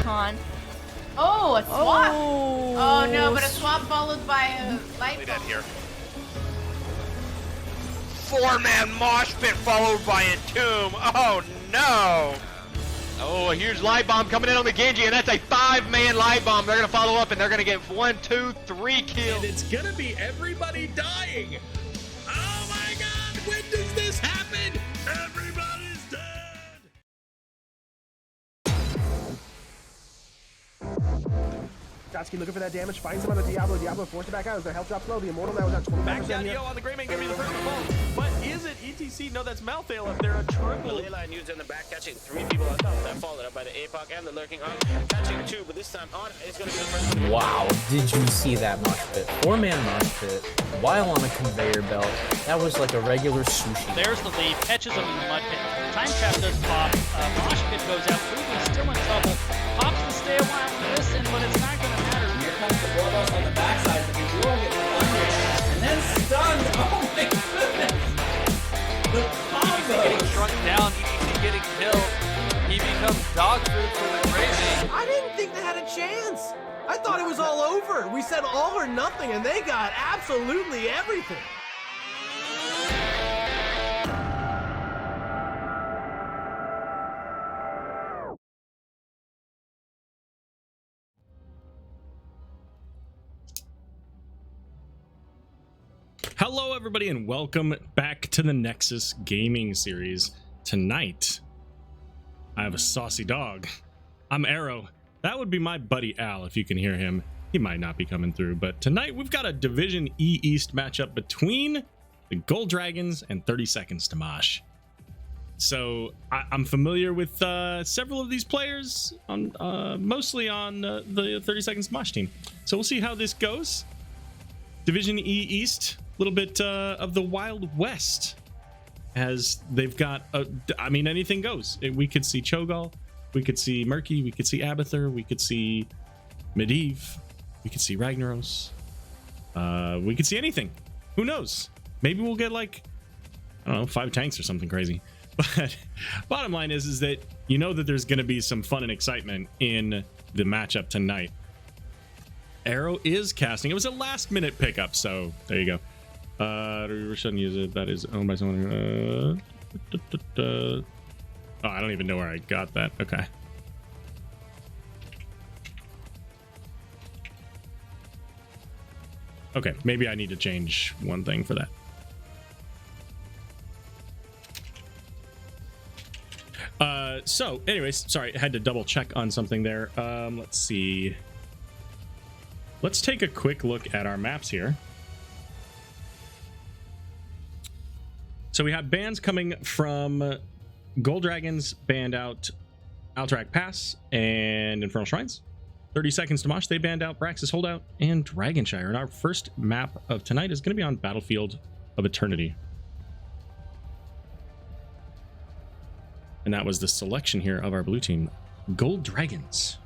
icon. Oh, a swap. Oh, Oh no, but a swap followed by a light Dead bulb. here. 4-man mosh pit followed by a tomb. Oh no! Oh, a huge light bomb coming in on the Genji, and that's a 5-man light bomb. They're gonna follow up, and they're gonna get 1, 2, 3 kills. And it's gonna be everybody dying. Oh my God! When does this happen? Everybody's dead. Kotsky looking for that damage, finds him on the Diablo. Diablo forced it back out as their health drops low. The Immortal now is at 25%. Back down here. Yo on the Grey Man gonna be the first to fall. But is it ETC? No, that's Malthael up there. A triple. The line used in the back, catching 3 people on top. That followed up by the APOC and the lurking on. Catching 2, but this time on is going to be the first one. Wow, did you see that mosh pit? 4-man mosh pit while on a conveyor belt. That was like a regular sushi. There's the lead, catches him in the mud pit. Time trap does pop. Mosh pit goes out. Ruby's still in trouble. Pops to stay a while and listen, but it's not going to matter. Here comes the Blowboss on the backside. The Visual gets blundered and then stunned. Oh my goodness! The combo! Getting struck down, ETC getting killed. He becomes dog food for the Grey Man. I didn't think they had a chance. I thought it was all over. We said all or nothing, and they got absolutely everything. Hello, everybody, and welcome back to the Nexus gaming series. Tonight, I have a saucy dog. I'm Arrow. That would be my buddy Al, if you can hear him. He might not be coming through, but tonight we've got a Division E East matchup between the Gold Dragons and 30 Seconds to Mosh. So I'm familiar with several of these players, mostly on the 30 Seconds to Mosh team. So we'll see how this goes. Division E East, a little bit of the Wild West, as they've got, I mean, anything goes. We could see Cho'Gall, we could see Murky, we could see Abathur, we could see Medivh, we could see Ragnaros, we could see anything. Who knows? Maybe we'll get like, I don't know, 5 tanks or something crazy. But bottom line is that you know that there's going to be some fun and excitement in the matchup tonight. Arrow is casting. It was a last minute pickup, so there you go. We shouldn't use it. That is owned by someone. Oh, I don't even know where I got that. Okay. Okay, maybe I need to change one thing for that. So anyways, sorry, I had to double check on something there. Let's see. Let's take a quick look at our maps here. So we have bans coming from Gold Dragons, banned out Alterac Pass and Infernal Shrines. 30 Seconds to Mosh, they banned out Braxis Holdout and Dragonshire. And our first map of tonight is going to be on Battlefield of Eternity. And that was the selection here of our blue team, Gold Dragons.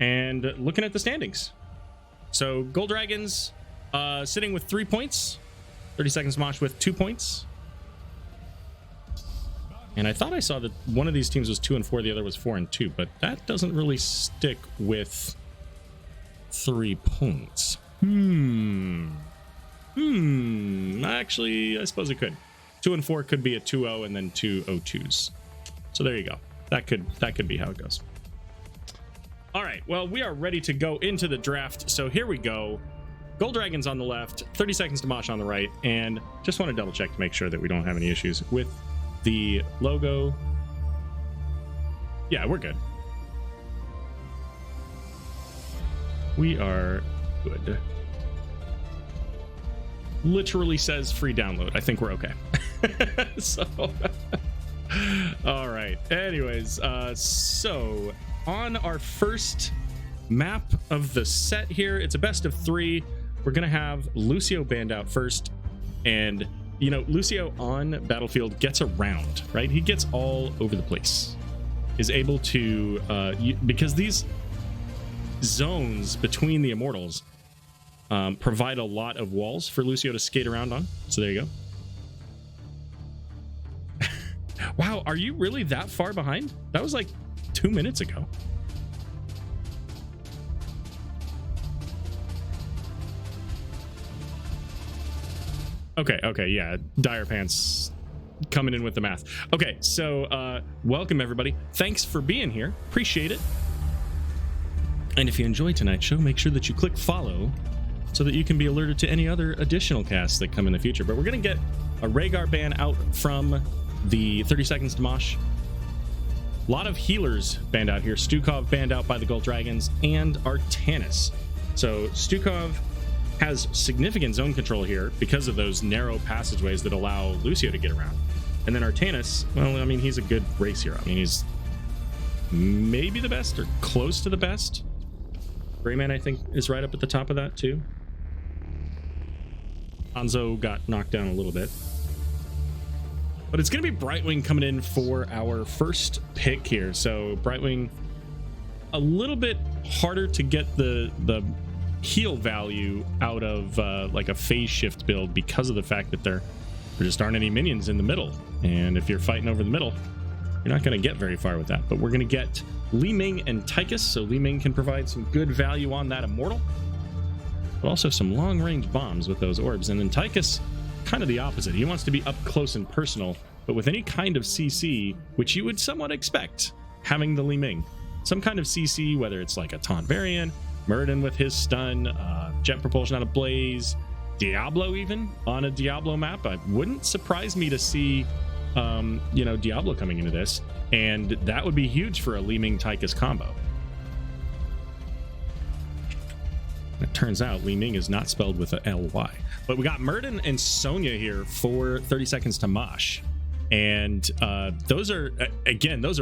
And looking at the standings, so Gold Dragons sitting with 3 points, 30 Seconds Mosh with 2 points. And I thought I saw that one of these teams was 2 and 4, the other was 4 and 2, but that doesn't really stick with 3 points. Actually, I suppose it could. 2 and 4 could be a 2-0 and then 2 0-2s. So there you go. That could be how it goes. All right, well, we are ready to go into the draft. So here we go. Gold Dragons on the left, 30 Seconds to Mosh on the right, and just want to double check to make sure that we don't have any issues with the logo. Yeah, we're good. We are good. Literally says free download. I think we're okay. So all right, anyways, so on our first map of the set here, it's a best of 3. We're gonna have Lucio banned out first, and you know, Lucio on Battlefield gets around, right? He gets all over the place, is able to because these zones between the Immortals provide a lot of walls for Lucio to skate around on. So there you go. Wow, are you really that far behind? That was like 2 minutes ago. Okay, yeah. Dire Pants coming in with the math. Okay, so welcome everybody. Thanks for being here. Appreciate it. And if you enjoyed tonight's show, make sure that you click follow so that you can be alerted to any other additional casts that come in the future. But we're going to get a Rhaegar ban out from the 30 Seconds to Mosh. A lot of healers banned out here. Stukov banned out by the Gold Dragons and Artanis. So Stukov has significant zone control here because of those narrow passageways that allow Lucio to get around. And then Artanis, well, I mean, he's a good race hero. I mean, he's maybe the best or close to the best. Greyman, I think, is right up at the top of that too. Hanzo got knocked down a little bit. But it's going to be Brightwing coming in for our first pick here. So Brightwing, a little bit harder to get the heal value out of like a phase shift build because of the fact that there just aren't any minions in the middle. And if you're fighting over the middle, you're not going to get very far with that. But we're going to get Li Ming and Tychus. So Li Ming can provide some good value on that Immortal, but also some long-range bombs with those orbs. And then Tychus, kind of the opposite. He wants to be up close and personal, but with any kind of CC, which you would somewhat expect having the Li Ming. Some kind of CC, whether it's like a Taunt variant, Muradin with his stun, jet propulsion out of Blaze, Diablo even on a Diablo map. It wouldn't surprise me to see Diablo coming into this, and that would be huge for a Li Ming Tychus combo. It turns out Li Ming is not spelled with a L-Y. But we got Muradin and Sonya here for 30 Seconds to Mosh. And those are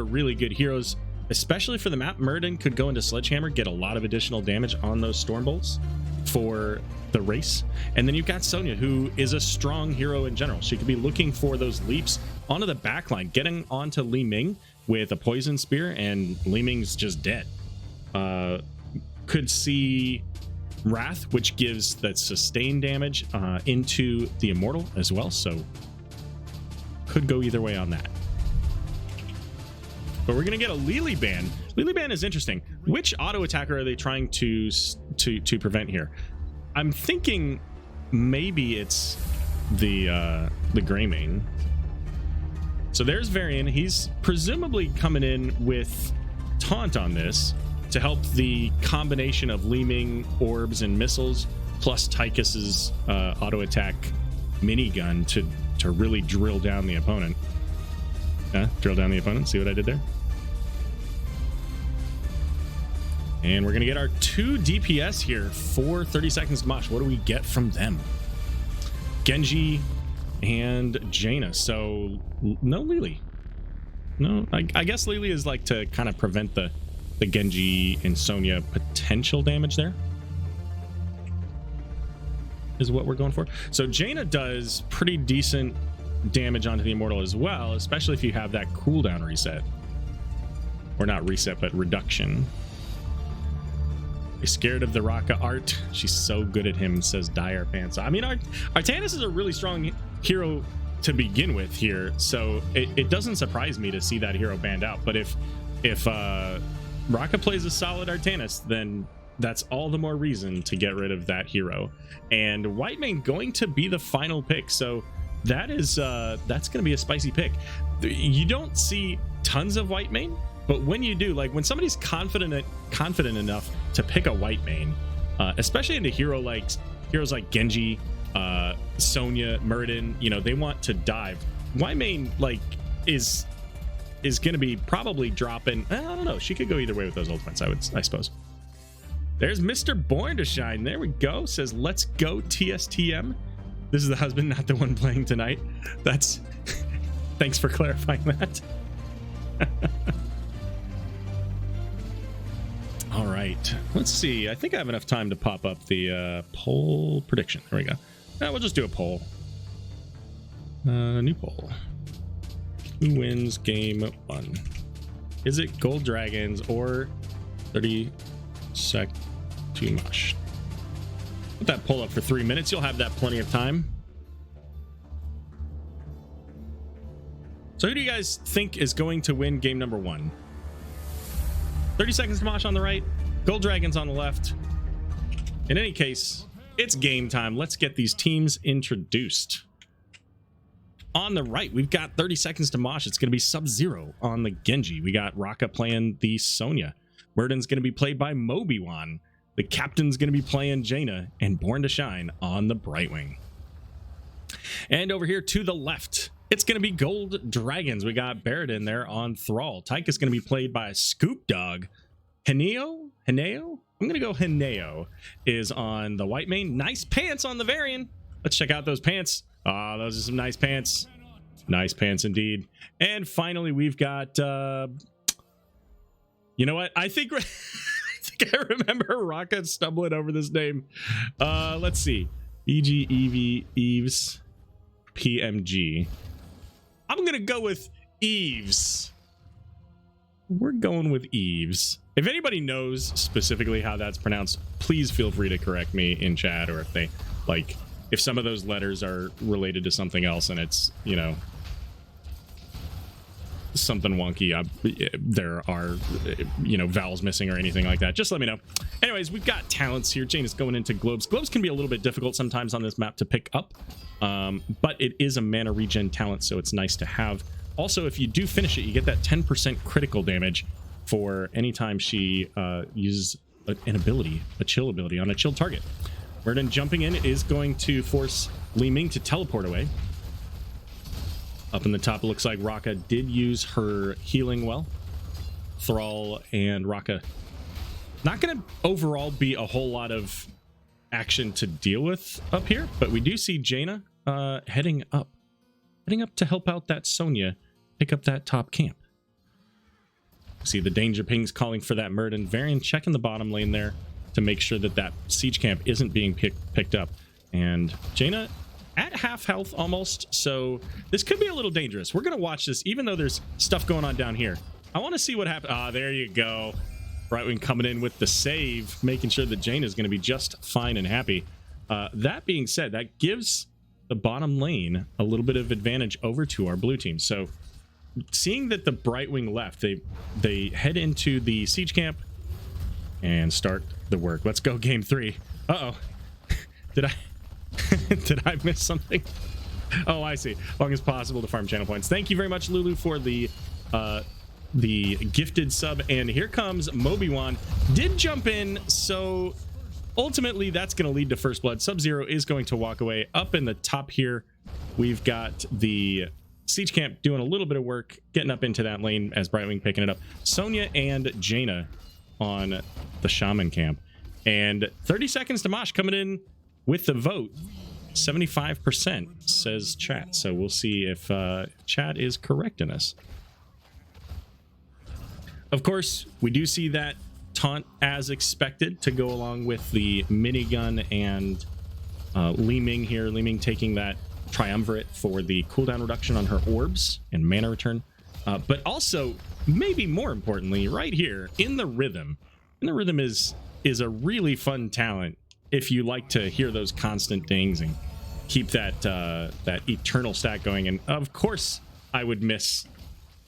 really good heroes, especially for the map. Muradin could go into Sledgehammer, get a lot of additional damage on those Storm Bolts for the race. And then you've got Sonya, who is a strong hero in general. She could be looking for those leaps onto the backline, getting onto Li Ming with a Poison Spear, and Li Ming's just dead. Could see Wrath, which gives that sustained damage into the Immortal as well, so could go either way on that. But we're gonna get a Lily ban. Lily ban is interesting. Which auto attacker are they trying to prevent here? I'm thinking maybe it's the Greymane. So there's Varian. He's presumably coming in with Taunt on this to help the combination of Li Ming orbs and missiles plus Tychus's auto attack minigun to really drill down the opponent. Drill down the opponent. See what I did there? And we're gonna get our 2 DPS here for 30 Seconds to Mosh. What do we get from them? Genji and Jaina. So no Lily. No, I guess Lily is like to kind of prevent the Genji and Sonya potential damage there, is what we're going for. So Jaina does pretty decent damage onto the Immortal as well, especially if you have that cooldown reset. Or not reset, but reduction. You're scared of the Raka art. She's so good at him, says Dire Pants. I mean, Artanis is a really strong hero to begin with here, so it doesn't surprise me to see that hero banned out. But if Raka plays a solid Artanis, then that's all the more reason to get rid of that hero. And Whitemane going to be the final pick, so that's going to be a spicy pick. You don't see tons of Whitemane, but when you do, like when somebody's confident enough to pick a Whitemane, especially into heroes like Genji, Sonya, Muradin, they want to dive. Whitemane is going to be probably dropping. I don't know. She could go either way with those ultimates, I suppose. There's Mr. Born to Shine. There we go. Says, let's go TSTM. This is the husband, not the one playing tonight. That's thanks for clarifying that. All right, let's see. I think I have enough time to pop up the poll prediction. There we go. We'll just do a poll. New poll. Who wins game 1? Is it Gold Dragons or 30 Sec to Mosh? Put that poll up for 3 minutes. You'll have that plenty of time. So who do you guys think is going to win game number 1? 30 Seconds to Mosh on the right, Gold Dragons on the left. In any case, It's game time. Let's get these teams introduced. On the right, we've got 30 seconds to Mosh. It's going to be Sub-Zero on the Genji. We got Raka playing the Sonya. Murden's going to be played by Mobiwan. The captain's going to be playing Jaina, and Born to Shine on the Brightwing. And over here to the left, it's going to be Gold Dragons. We got Barrett in there on Thrall. Tyke is going to be played by Scoop Dog. Hineo? I'm going to go Hineo is on the White Mane. Nice pants on the Varian. Let's check out those pants. Ah, those are some nice pants. Nice pants indeed. And finally, we've got... you know what? I think I remember Raka stumbling over this name. Let's see. EG, Eves, PMG. I'm going to go with Eves. We're going with Eves. If anybody knows specifically how that's pronounced, please feel free to correct me in chat, or if they, like, if some of those letters are related to something else and it's, you know, something wonky, there are, you know, vowels missing or anything like that, just let me know. Anyways, we've got talents here. Jane is going into globes. Globes can be a little bit difficult sometimes on this map to pick up, but it is a mana regen talent, so it's nice to have. Also, if you do finish it, you get that 10% critical damage for any time she uses an ability, a chill ability on a chill target. Murden jumping in is going to force Li Ming to teleport away. Up in the top, it looks like Raka did use her healing well. Thrall and Raka not going to overall be a whole lot of action to deal with up here, but we do see Jaina heading up to help out that Sonya pick up that top camp. See the danger pings calling for that Murden. Varian checking the bottom lane there to make sure that that siege camp isn't being picked up. And Jaina at half health almost, so this could be a little dangerous. We're going to watch this, even though there's stuff going on down here. I want to see what happens. Ah, there you go. Brightwing coming in with the save, making sure that Jaina is going to be just fine and happy. That being said, that gives the bottom lane a little bit of advantage over to our blue team. So seeing that the Brightwing left, they head into the siege camp and start the work. Let's go game 3. Uh-oh. Did I miss something? Oh, I see. As long as possible to farm channel points. Thank you very much, Lulu, for the gifted sub. And here comes Mobiwan. Did jump in, so ultimately that's going to lead to first blood. Sub-Zero is going to walk away. Up in the top here, we've got the siege camp doing a little bit of work, getting up into that lane as Brightwing picking it up. Sonya and Jaina on the shaman camp. And 30 seconds to Mosh coming in with the vote. 75% says chat. So we'll see if chat is correct in this. Of course, we do see that taunt as expected to go along with the minigun and Li Ming here. Li Ming taking that triumvirate for the cooldown reduction on her orbs and mana return. But also, maybe more importantly, right here in the rhythm. And the rhythm is a really fun talent if you like to hear those constant dings and keep that that eternal stack going. And of course I would miss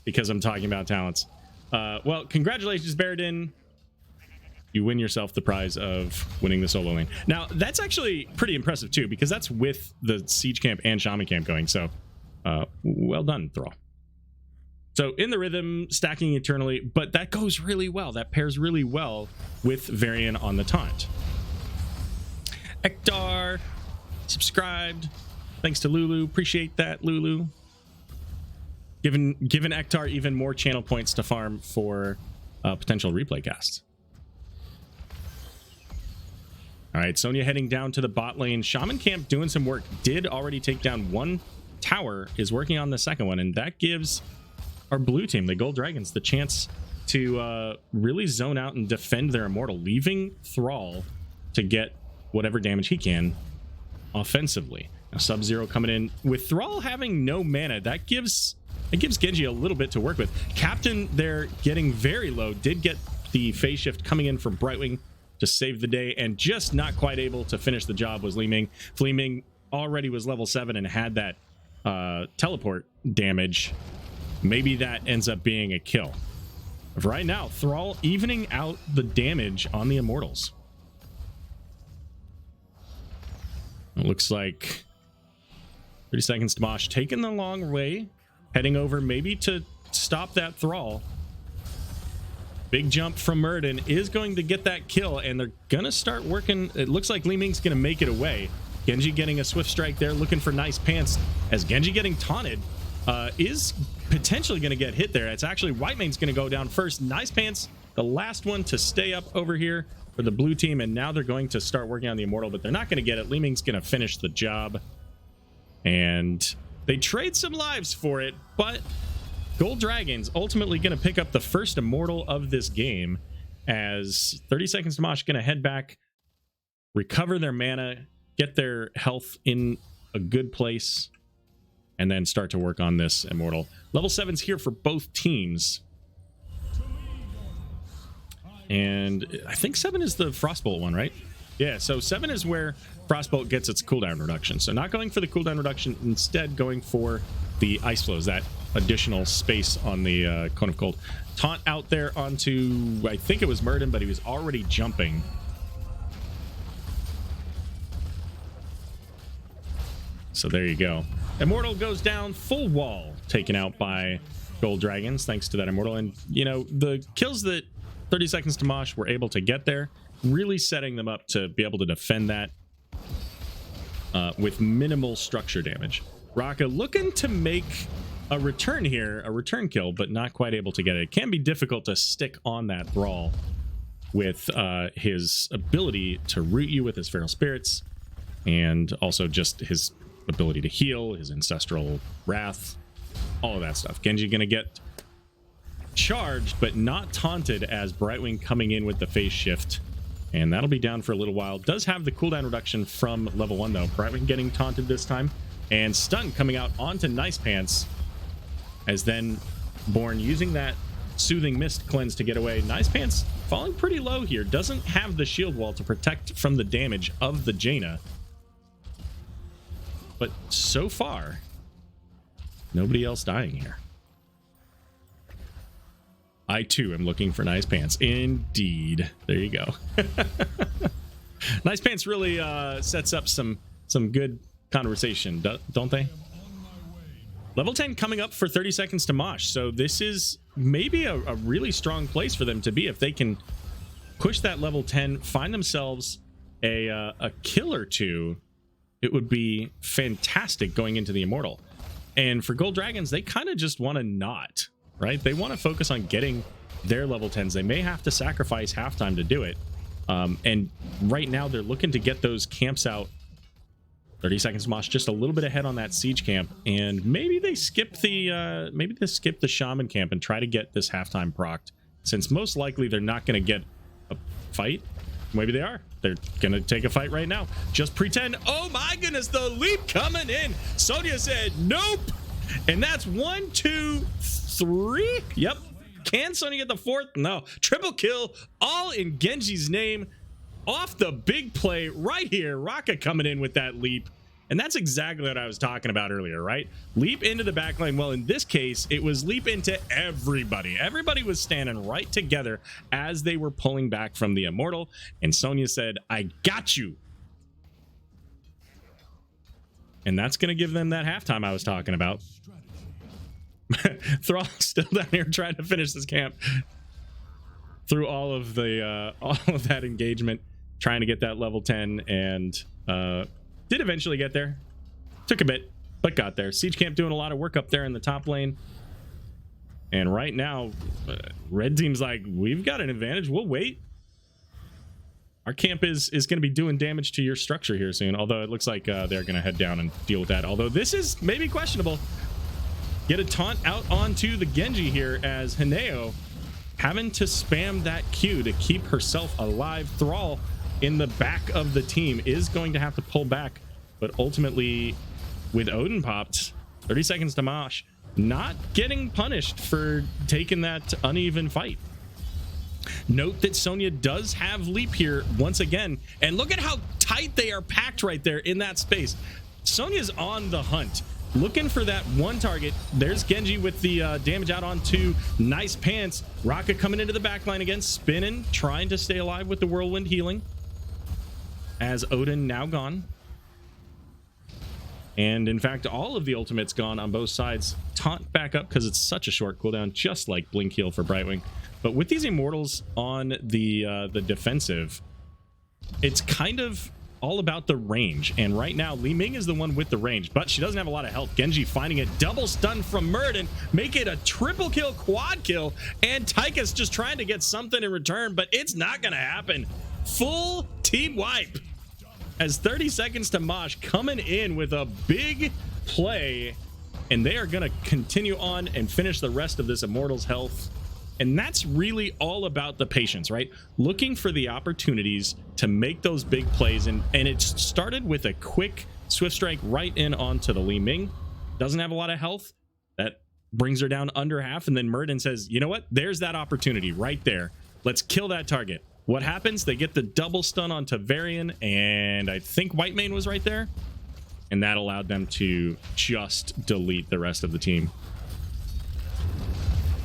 because I'm talking about talents. Well, congratulations, Baradin. You win yourself the prize of winning the solo lane. Now that's actually pretty impressive too, because that's with the siege camp and shaman camp going. So well done, Thrall. So in the rhythm, stacking eternally, but that goes really well. That pairs really well with Varian on the taunt. Ektar subscribed. Thanks to Lulu. Appreciate that, Lulu. Giving Ektar even more channel points to farm for potential replay casts. All right, Sonya heading down to the bot lane. Shaman camp doing some work. Did already take down one tower, is working on the second one, and that gives our blue team, the Gold Dragons, the chance to really zone out and defend their immortal, leaving Thrall to get whatever damage he can offensively. Now Sub-Zero coming in with Thrall having no mana. That gives Genji a little bit to work with. Captain there getting very low. Did get the phase shift coming in from Brightwing to save the day, and just not quite able to finish the job was Li Ming. Li Ming already was level 7 and had that teleport damage. Maybe that ends up being a kill. But right now, Thrall evening out the damage on the Immortals. It looks like 30 seconds to Mosh taking the long way, heading over maybe to stop that thrall. Big jump from Murden is going to get that kill, and they're gonna start working. It looks like Li Ming's gonna make it away. Genji getting a swift strike there, looking for nice pants, as Genji getting taunted is potentially gonna get hit there. It's actually Whitemane's gonna go down first. Nice pants, the last one to stay up over here for the blue team, and now they're going to start working on the Immortal, but they're not gonna get it. Li Ming's gonna finish the job, and they trade some lives for it, but Gold Dragons ultimately going to pick up the first Immortal of this game, as 30 seconds to Mosh going to head back, recover their mana, get their health in a good place, and then start to work on this Immortal. Level 7's here for both teams. And I think 7 is the Frostbolt one, right? Yeah, so 7 is where Frostbolt gets its cooldown reduction. So not going for the cooldown reduction, instead going for the Ice Flows, that additional space on the Cone of Cold. Taunt out there onto, I think it was Murden, but he was already jumping. So there you go. Immortal goes down, full wall taken out by Gold Dragons, thanks to that Immortal. And, you know, the kills that 30 seconds to Mosh were able to get there, really setting them up to be able to defend that with minimal structure damage. Raka looking to make a return here, a return kill, but not quite able to get it. It can be difficult to stick on that Thrall with his ability to root you with his Feral Spirits, and also just his ability to heal, his Ancestral Wrath, all of that stuff. Genji gonna get charged, but not taunted, as Brightwing coming in with the phase shift, and that'll be down for a little while. Does have the cooldown reduction from level 1 though. Brightwing getting taunted this time, and stun coming out onto Nice Pants, as then Born using that Soothing Mist cleanse to get away. Nice Pants falling pretty low here, doesn't have the shield wall to protect from the damage of the Jaina, but so far nobody else dying here. I too am looking for Nice Pants. Indeed. There you go. Nice Pants really sets up some good conversation, don't they? Level 10 coming up for 30 seconds to Mosh. So this is maybe a really strong place for them to be if they can push that level 10, find themselves a kill or two. It would be fantastic going into the Immortal. And for Gold Dragons, they kind of just want to not, right? They want to focus on getting their level 10s. They may have to sacrifice halftime to do it. And right now they're looking to get those camps out. 30 seconds to Mosh, just a little bit ahead on that siege camp, and maybe they skip the shaman camp and try to get this halftime procced, since most likely they're not going to get a fight. Maybe they are. They're going to take a fight right now. Just pretend. Oh my goodness, the leap coming in. Sonya said nope, and that's 1, 2, 3. Yep. Can Sonya get the 4th? No. Triple kill, all in Genji's name. Off the big play right here. Raka coming in with that leap. And that's exactly what I was talking about earlier, right? Leap into the back lane. Well, in this case, it was leap into everybody. Everybody was standing right together as they were pulling back from the Immortal. And Sonya said, I got you. And that's going to give them that halftime I was talking about. Thrall still down here trying to finish this camp through all of that engagement, trying to get that level 10, and did eventually get there. Took a bit, but got there. Siege Camp doing a lot of work up there in the top lane. And right now, red team's like, we've got an advantage. We'll wait. Our camp is going to be doing damage to your structure here soon, although it looks like they're going to head down and deal with that. Although this is maybe questionable. Get a taunt out onto the Genji here, as Hineo having to spam that Q to keep herself alive. Thrall in the back of the team is going to have to pull back, but ultimately with Odin popped, 30 seconds to Mosh, not getting punished for taking that uneven fight. Note that Sonya does have leap here once again, and look at how tight they are packed right there in that space. Sonya's on the hunt, looking for that one target. There's Genji with the damage out onto Nice Pants. Raka coming into the backline again, spinning, trying to stay alive with the whirlwind healing, as Odin now gone. And in fact, all of the ultimates gone on both sides. Taunt back up because it's such a short cooldown, just like Blink Heal for Brightwing. But with these Immortals on the defensive, it's kind of all about the range. And right now, Li Ming is the one with the range, but she doesn't have a lot of health. Genji finding it. Double stun from Murden. Make it a triple kill, quad kill. And Tychus just trying to get something in return, but it's not going to happen. Full team wipe. As 30 seconds to Mosh coming in with a big play. And they are going to continue on and finish the rest of this Immortals health. And that's really all about the patience, right? Looking for the opportunities to make those big plays. And it started with a quick Swift Strike right in onto the Li Ming. Doesn't have a lot of health. That brings her down under half. And then Murden says, you know what? There's that opportunity right there. Let's kill that target. What happens? They get the double stun onto Varian. And I think Whitemane was right there. And that allowed them to just delete the rest of the team.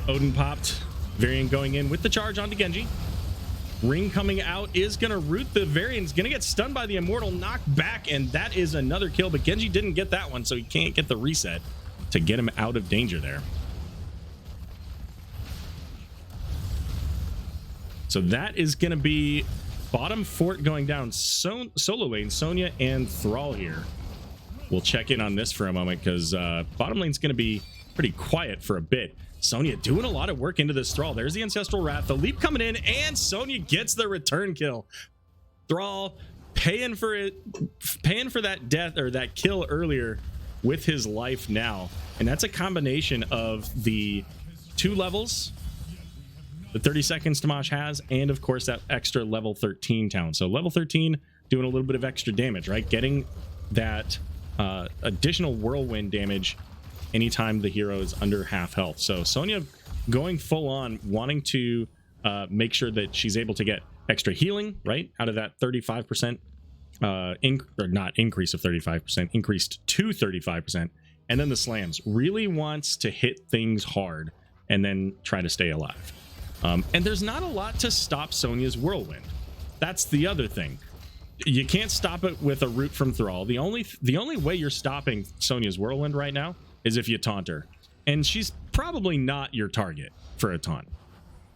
Odin popped. Varian going in with the charge onto Genji. Ring coming out is going to root the Varian's going to get stunned by the Immortal, knocked back, and that is another kill. But Genji didn't get that one, so he can't get the reset to get him out of danger there. So that is going to be bottom fort going down. Solo lane, Sonya and Thrall here. We'll check in on this for a moment because bottom lane's going to be pretty quiet for a bit. Sonya doing a lot of work into this Thrall. There's the Ancestral Wrath, the leap coming in, and Sonya gets the return kill. Thrall paying for it, paying for that death or that kill earlier with his life now. And that's a combination of the 2 levels, the 30 seconds to Mosh has, and of course that extra level 13 talent. So level 13 doing a little bit of extra damage, right? Getting that additional whirlwind damage anytime the hero is under half health. So Sonya going full on, wanting to make sure that she's able to get extra healing, right? Out of that 35%, or not increase of 35%, increased to 35%. And then the slams. Really wants to hit things hard and then try to stay alive. And there's not a lot to stop Sonya's whirlwind. That's the other thing. You can't stop it with a root from Thrall. The only way you're stopping Sonya's whirlwind right now is if you taunt her, and she's probably not your target for a taunt.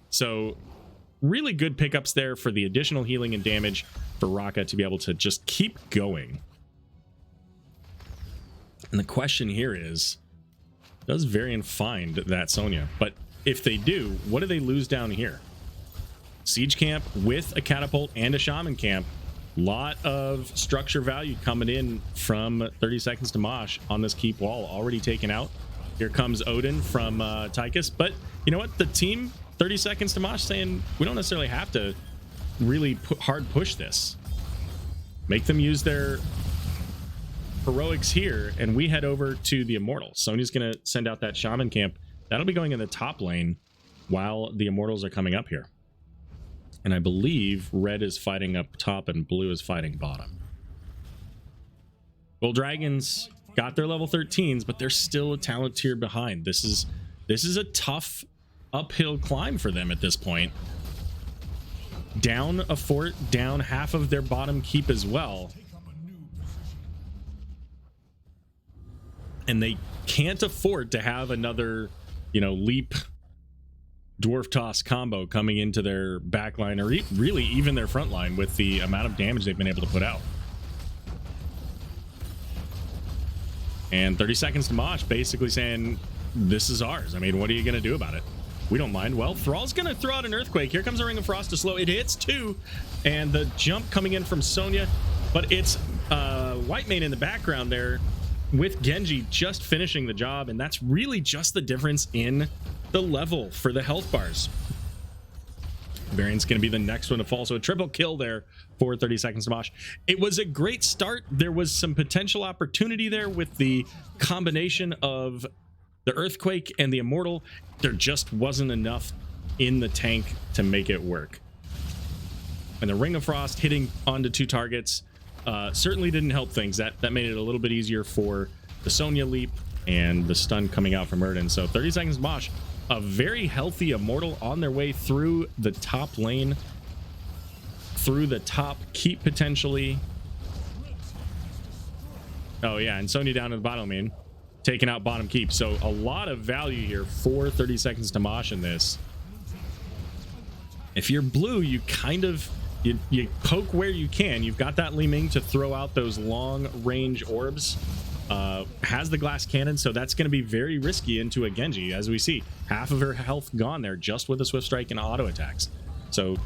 So really good pickups there for the additional healing and damage for Raka to be able to just keep going. And the question here is, does Varian find that Sonya? But if they do, what do they lose down here? Siege camp with a catapult and a shaman camp. Lot of structure value coming in from 30 seconds to Mosh on this keep wall, already taken out. Here comes Odin from Tychus, but you know what? The team 30 seconds to Mosh saying we don't necessarily have to really hard push this. Make them use their heroics here, and we head over to the Immortals. Sonya's gonna send out that shaman camp. That'll be going in the top lane while the Immortals are coming up here. And I believe red is fighting up top and blue is fighting bottom. Gold Dragons got their level 13s, but they're still a talent tier behind. This is a tough uphill climb for them at this point. Down a fort, down half of their bottom keep as well. And they can't afford to have another, leap dwarf toss combo coming into their backline, or really even their front line, with the amount of damage they've been able to put out. And 30 seconds to Mosh basically saying, this is ours. I mean, what are you going to do about it? We don't mind. Well, Thrall's going to throw out an Earthquake. Here comes a Ring of Frost to slow. It hits 2, and the jump coming in from Sonya, but it's Whitemane in the background there with Genji just finishing the job, and that's really just the difference in the level for the health bars. Varian's going to be the next one to fall, so a triple kill there for 30 seconds to Mosh. It was a great start. There was some potential opportunity there with the combination of the Earthquake and the Immortal. There just wasn't enough in the tank to make it work. And the Ring of Frost hitting onto 2 targets certainly didn't help things. That made it a little bit easier for the Sonya leap and the stun coming out from Erden. So 30 seconds to Mosh. A very healthy Immortal on their way through the top lane, through the top keep potentially. Oh yeah, and Sonya down in the bottom lane, taking out bottom keep. So a lot of value here for 30 seconds to Mosh in this. If you're blue, you kind of you poke where you can. You've got that Li Ming to throw out those long range orbs. Has the glass cannon, so that's going to be very risky into a Genji. As we see, half of her health gone there just with a swift strike and auto attacks. So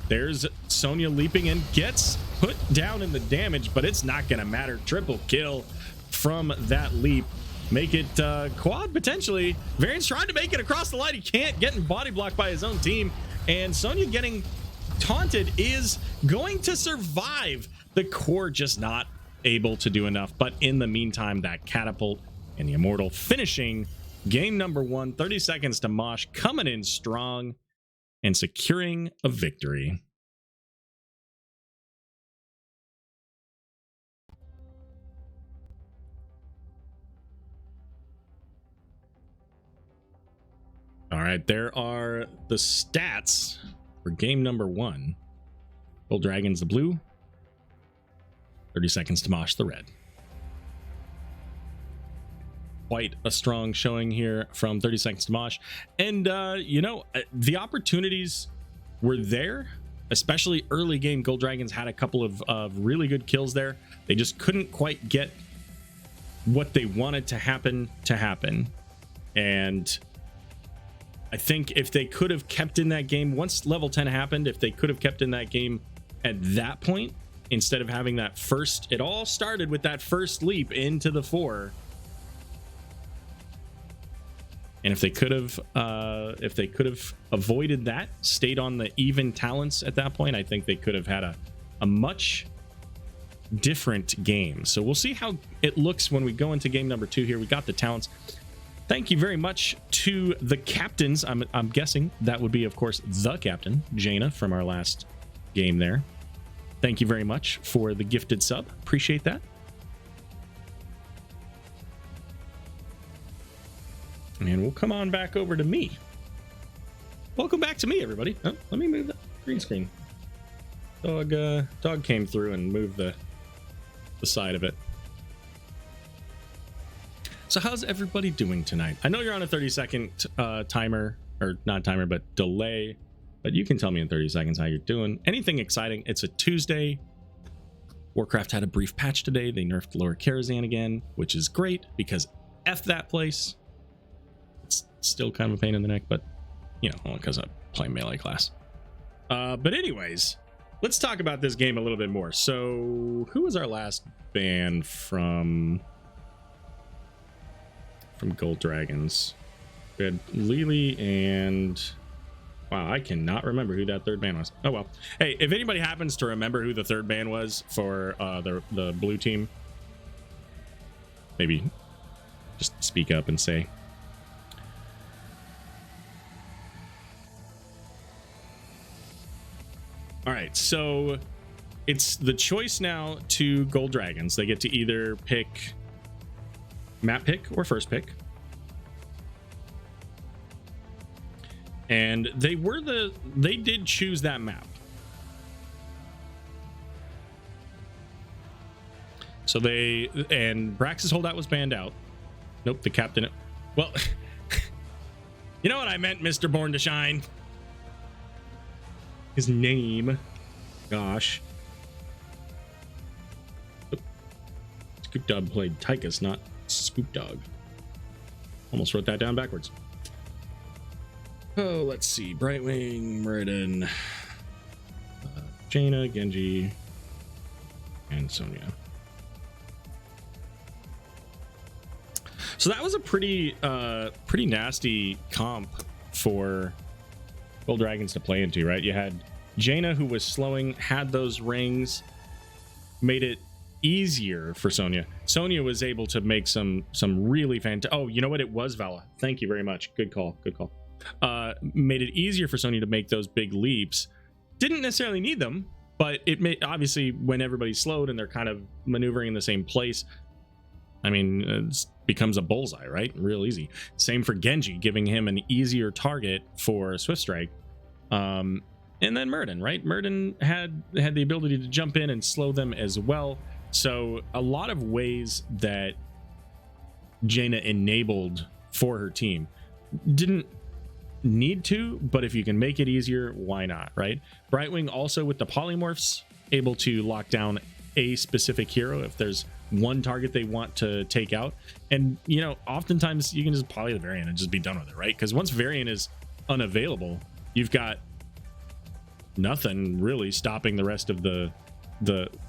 there's Sonya leaping in, gets put down in the damage, but it's not going to matter. Triple kill from that leap. Make it quad potentially. Varian's trying to make it across the line. He can't, getting body blocked by his own team. And Sonya getting taunted is going to survive. The core just not able to do enough. But in the meantime, that catapult and the immortal finishing game number 1. 30 seconds to Mosh, coming in strong and securing a victory. All right, there are the stats for game number 1. Gold Dragons the blue, 30 seconds to Mosh the red. Quite a strong showing here from 30 seconds to Mosh. And, you know, the opportunities were there, especially early game. Gold Dragons had a couple of really good kills there. They just couldn't quite get what they wanted to happen. And I think if they could have kept in that game, once level 10 happened, if they could have kept in that game at that point, instead of having that first, it all started with that first leap into the 4. And if they could have avoided that, stayed on the even talents at that point, I think they could have had a much different game. So we'll see how it looks when we go into game number 2 here. We got the talents. Thank you very much to the captains. I'm guessing that would be, of course, the captain, Jaina, from our last game there. Thank you very much for the gifted sub. Appreciate that. And we'll come on back over to me. Welcome back to me, everybody. Oh, let me move that green screen. Dog came through and moved the side of it. So how's everybody doing tonight? I know you're on a 30-second timer, or not timer, but delay, but you can tell me in 30 seconds how you're doing. Anything exciting? It's a Tuesday. Warcraft had a brief patch today. They nerfed Lower Karazhan again, which is great because F that place. It's still kind of a pain in the neck, but you know, because I play melee class. But anyways, let's talk about this game a little bit more. So who was our last ban from Gold Dragons? We had Lily and wow, I cannot remember who that third ban was. Oh well. Hey, if anybody happens to remember who the third ban was for the blue team, maybe just speak up and say. All right, so it's the choice now to Gold Dragons. They get to either pick map pick or first pick, and they did choose that map. So and Brax's holdout was banned out. Nope, the captain. Well, you know what I meant, Mr. Born to Shine. His name, gosh. Scoop Dog played Tychus, not Scoop Dog. Almost wrote that down backwards. Oh, let's see. Brightwing, Muradin, Jaina, Genji, and Sonya. So that was a pretty nasty comp for Gold Dragons to play into, right? You had Jaina, who was slowing, had those rings, made it easier for Sonya. Sonya was able to make some really fantastic. Oh, you know what? It was Vala. Thank you very much. Good call. Good call. Made it easier for Sonya to make those big leaps. Didn't necessarily need them, but it made, obviously, when everybody's slowed and they're kind of maneuvering in the same place, I mean, it becomes a bullseye, right? Real easy. Same for Genji, giving him an easier target for Swift Strike. And then Muradin, right? Muradin had the ability to jump in and slow them as well. So a lot of ways that Jaina enabled for her team didn't need to, but if you can make it easier, why not, right? Brightwing also with the polymorphs able to lock down a specific hero if there's one target they want to take out. And you know, oftentimes you can just poly the variant and just be done with it, right? Because once variant is unavailable, you've got nothing really stopping the rest of the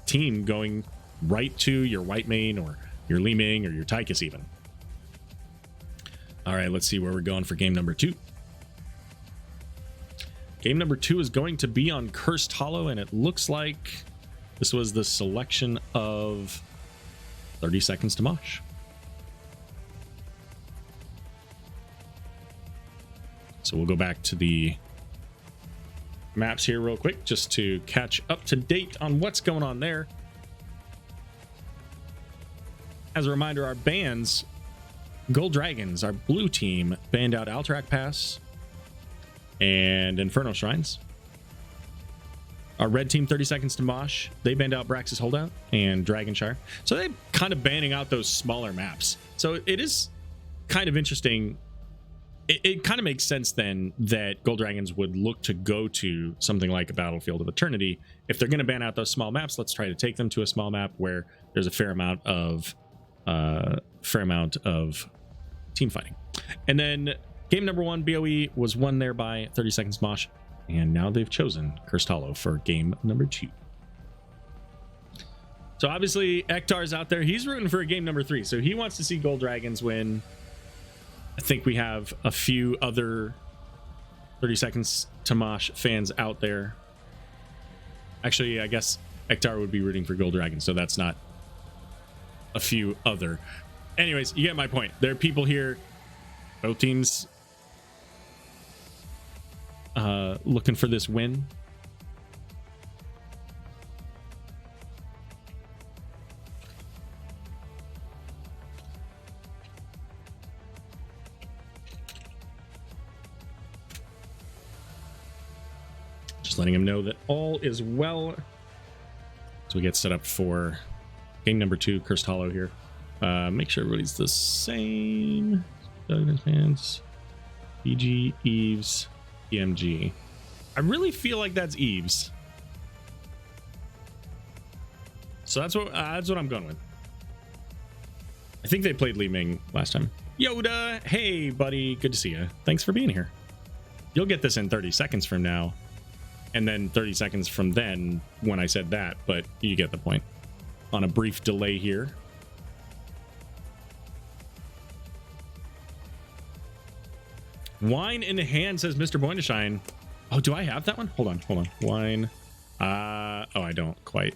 team going right to your white main or your Li Ming or your Tychus even. All right, let's see where we're going for game number 2. Game number 2 is going to be on Cursed Hollow, and it looks like this was the selection of 30 Seconds to Mosh. So we'll go back to the maps here real quick just to catch up to date on what's going on there. As a reminder, our bans, Gold Dragons, our blue team, banned out Alterac Pass and Inferno Shrines. Our red team, 30 Seconds to Mosh, they banned out Brax's Holdout and Dragonshire. So they're kind of banning out those smaller maps. So it is kind of interesting. It kind of makes sense then that Gold Dragons would look to go to something like a Battlefield of Eternity. If they're going to ban out those small maps, let's try to take them to a small map where there's a fair amount of team fighting. And then game number 1, BOE, was won there by 30 Seconds Mosh, and now they've chosen Cursed Hollow for game number 2. So obviously Ektar's out there. He's rooting for a game number 3, so he wants to see Gold Dragons win. I think we have a few other 30 Seconds to Mosh fans out there. Actually, I guess Ektar would be rooting for Gold Dragons, so that's not a few other. Anyways, you get my point. There are people here, both teams looking for this win. Just letting him know that all is well as we get set up for game number 2, Cursed Hollow here. Make sure everybody's the same. Fans, BG, Eves, EMG. I really feel like that's Eves. So that's what I'm going with. I think they played Li Ming last time. Yoda, hey buddy, good to see you. Thanks for being here. You'll get this in 30 seconds from now, and then 30 seconds from then when I said that, but you get the point. On a brief delay here. Wine in the hand, says Mr. Boindershine. Oh, do I have that one? Hold on. Wine. Oh, I don't quite.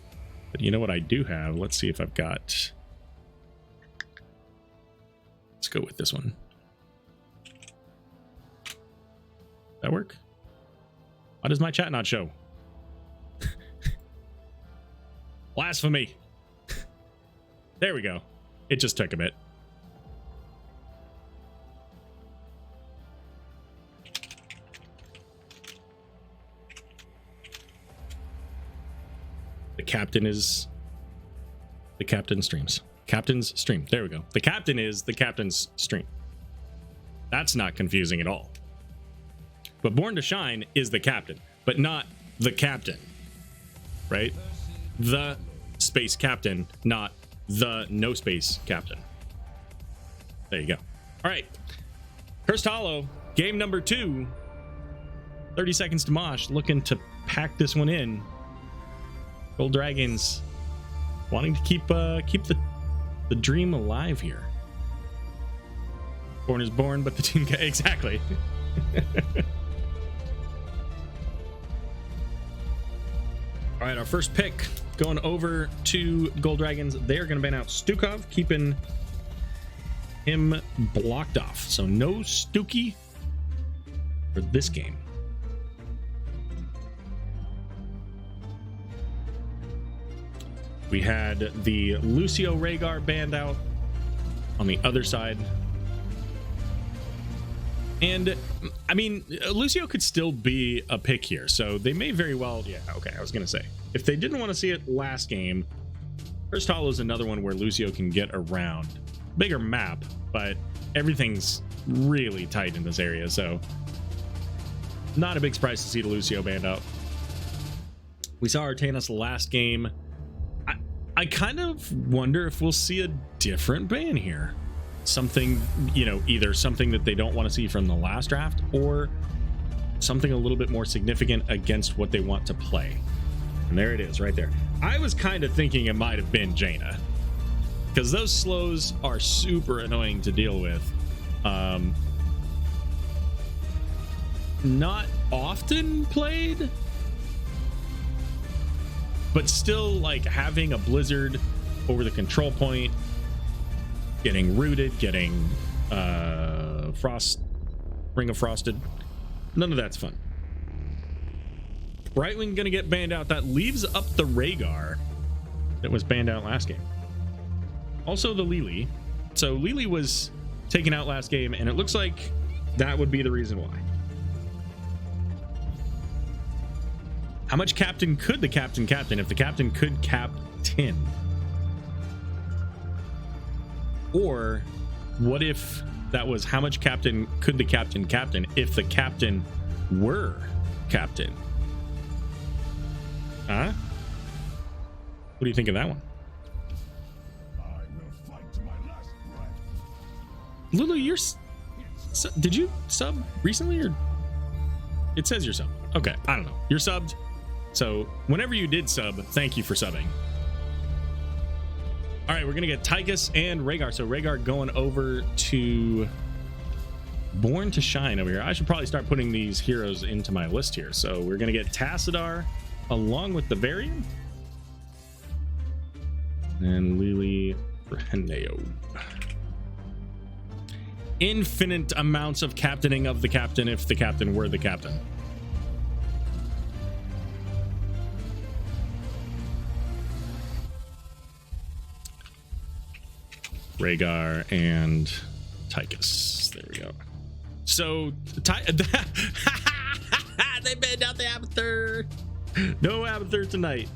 But you know what I do have? Let's see if I've got. Let's go with this one. That work? Why does my chat not show? Blasphemy. There we go. It just took a bit. The captain streams. Captain's stream. There we go. The captain is the captain's stream. That's not confusing at all. But Born to Shine is the captain, but not the captain, right? The space captain, not the no space captain. There you go. All right. Cursed Hollow, game number 2. 30 Seconds to Mosh, looking to pack this one in. Gold Dragons wanting to keep the dream alive here. Born is born, but the team exactly. All right, our first pick going over to Gold Dragons. They're going to ban out Stukov, keeping him blocked off. So no Stuki for this game. We had the Lucio Rhaegar banned out on the other side. And I mean, Lucio could still be a pick here, so they may very well. Yeah, okay, I was gonna say, if they didn't want to see it last game, First Hollow is another one where Lucio can get around. Bigger map, but everything's really tight in this area, so not a big surprise to see the Lucio banned out. We saw Artanis last game. I kind of wonder if we'll see a different ban here. Something, you know, either something that they don't want to see from the last draft or something a little bit more significant against what they want to play. And there it is right there. I was kind of thinking it might have been Jaina, because those slows are super annoying to deal with. Not often played, but still, like, having a blizzard over the control point, getting rooted, getting ring of frosted, none of that's fun. Brightwing gonna get banned out. That leaves up the Rhaegar that was banned out last game. Also the Lily. So Lily was taken out last game, and it looks like that would be the reason why. How much captain could the captain if the captain could captain? Or what if that was how much captain could the captain if the captain were captain? Huh? What do you think of that one? Lulu, you're did you sub recently, or it says you're sub? Okay, I don't know. You're subbed. So whenever you did sub, thank you for subbing. All right, we're gonna get Tychus and Rhaegar. So Rhaegar going over to Born to Shine over here. I should probably start putting these heroes into my list here. So we're gonna get Tassadar along with the Varian and Lily for Heneo. Infinite amounts of captaining of the captain if the captain were the captain. Rhaegar and Tychus. There we go. So they banned out the Abathur. No Abathur tonight.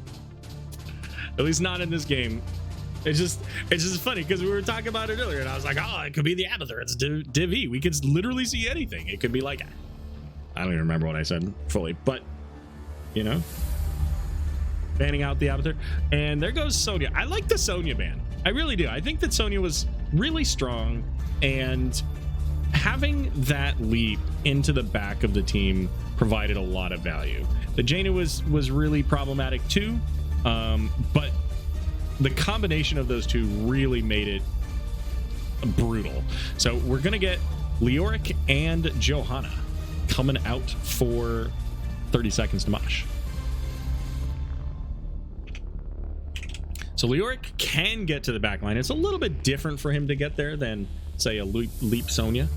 At least not in this game. It's just funny because we were talking about it earlier, and I was like, oh, it could be the Abathur. It's Div E. We could literally see anything. It could be like, I don't even remember what I said fully, but you know, banning out the Abathur. And there goes Sonya. I like the Sonya ban. I really do. I think that Sonya was really strong, and having that leap into the back of the team provided a lot of value. The Jaina was really problematic too, but the combination of those two really made it brutal. So we're gonna get Leoric and Johanna coming out for 30 seconds to Mosh. So Leoric can get to the back line. It's a little bit different for him to get there than, say, a leap Sonya.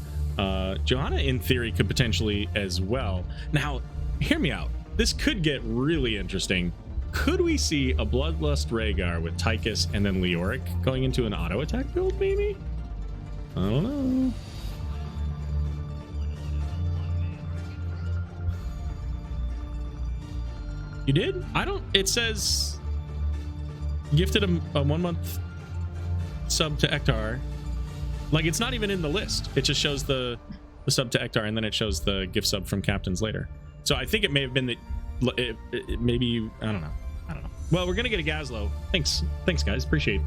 Johanna, in theory, could potentially as well. Now, hear me out. This could get really interesting. Could we see a Bloodlust Rhaegar with Tychus and then Leoric going into an auto attack build, maybe? I don't know. You did? I don't. It says gifted a 1 month sub to Ektar. Like, it's not even in the list. It just shows the sub to Ektar, and then it shows the gift sub from captains later. So I think it may have been that maybe I don't know. Well, we're gonna get a Gazlo. Thanks guys, appreciate